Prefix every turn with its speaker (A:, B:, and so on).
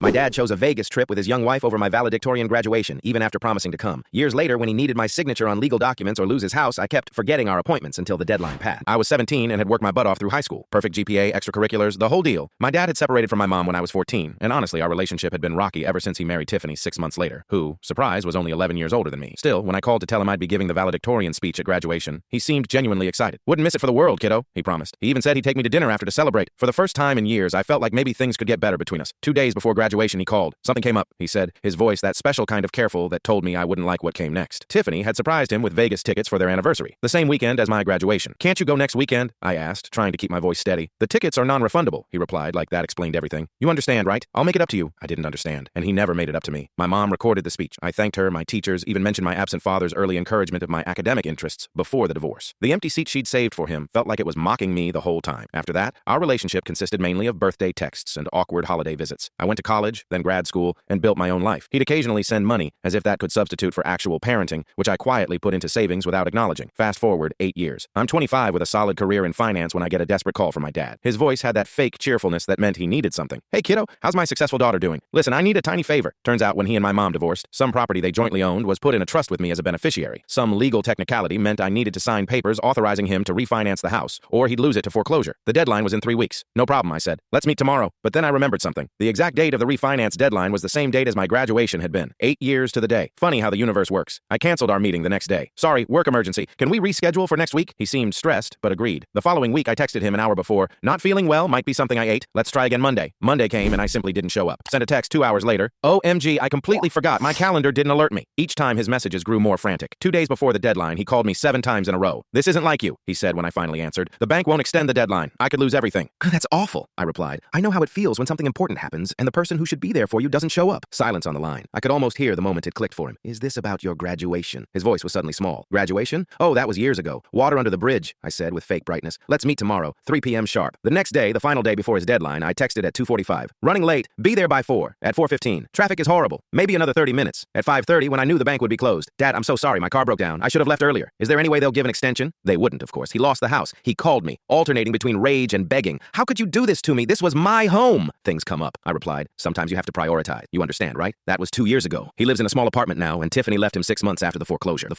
A: My dad chose a Vegas trip with his young wife over my valedictorian graduation, even after promising to come. Years later, when he needed my signature on legal documents or lose his house, I kept forgetting our appointments until the deadline passed. I was 17 and had worked my butt off through high school. Perfect GPA, extracurriculars, the whole deal. My dad had separated from my mom when I was 14, and honestly, our relationship had been rocky ever since he married Tiffany 6 months later, who, surprise, was only 11 years older than me. Still, when I called to tell him I'd be giving the valedictorian speech at graduation, he seemed genuinely excited. Wouldn't miss it for the world, kiddo, he promised. He even said he'd take me to dinner after to celebrate. For the first time in years, I felt like maybe things could get better between us. 2 days before graduation, he called. Something came up, he said, his voice that special kind of careful that told me I wouldn't like what came next. Tiffany had surprised him with Vegas tickets for their anniversary, the same weekend as my graduation. Can't you go next weekend? I asked, trying to keep my voice steady. The tickets are non-refundable, he replied, like that explained everything. You understand, right? I'll make it up to you. I didn't understand, and he never made it up to me. My mom recorded the speech. I thanked her, my teachers, even mentioned my absent father's early encouragement of my academic interests before the divorce. The empty seat she'd saved for him felt like it was mocking me the whole time. After that, our relationship consisted mainly of birthday texts and awkward holiday visits. I went to college, then grad school, and built my own life. He'd occasionally send money, as if that could substitute for actual parenting, which I quietly put into savings without acknowledging. Fast forward 8 years. I'm 25 with a solid career in finance when I get a desperate call from my dad. His voice had that fake cheerfulness that meant he needed something. Hey kiddo, how's my successful daughter doing? Listen, I need a tiny favor. Turns out when he and my mom divorced, some property they jointly owned was put in a trust with me as a beneficiary. Some legal technicality meant I needed to sign papers authorizing him to refinance the house, or he'd lose it to foreclosure. The deadline was in 3 weeks. No problem, I said. Let's meet tomorrow. But then I remembered something. The exact date of the refinance deadline was the same date as my graduation had been. 8 years to the day. Funny how the universe works. I canceled our meeting the next day. Sorry, work emergency. Can we reschedule for next week? He seemed stressed, but agreed. The following week, I texted him an hour before. Not feeling well, might be something I ate. Let's try again Monday. Monday came and I simply didn't show up. Sent a text 2 hours later. OMG, I completely forgot. My calendar didn't alert me. Each time his messages grew more frantic. 2 days before the deadline, he called me 7 times in a row. This isn't like you, he said when I finally answered. The bank won't extend the deadline. I could lose everything. That's awful, I replied. I know how it feels when something important happens and the person who should be there for you doesn't show up. Silence on the line. I could almost hear the moment it clicked for him. Is this about your graduation? His voice was suddenly small. Graduation? Oh, that was years ago. Water under the bridge, I said with fake brightness. Let's meet tomorrow, 3 p.m. sharp. The next day, the final day before his deadline, I texted at 2:45. Running late. Be there by 4. At 4:15. Traffic is horrible. Maybe another 30 minutes. At 5:30, when I knew the bank would be closed. Dad, I'm so sorry. My car broke down. I should have left earlier. Is there any way they'll give an extension? They wouldn't, of course. He lost the house. He called me, alternating between rage and begging. How could you do this to me? This was my home. Things come up, I replied. Sometimes you have to prioritize. You understand, right? That was 2 years ago. He lives in a small apartment now, and Tiffany left him 6 months after the foreclosure.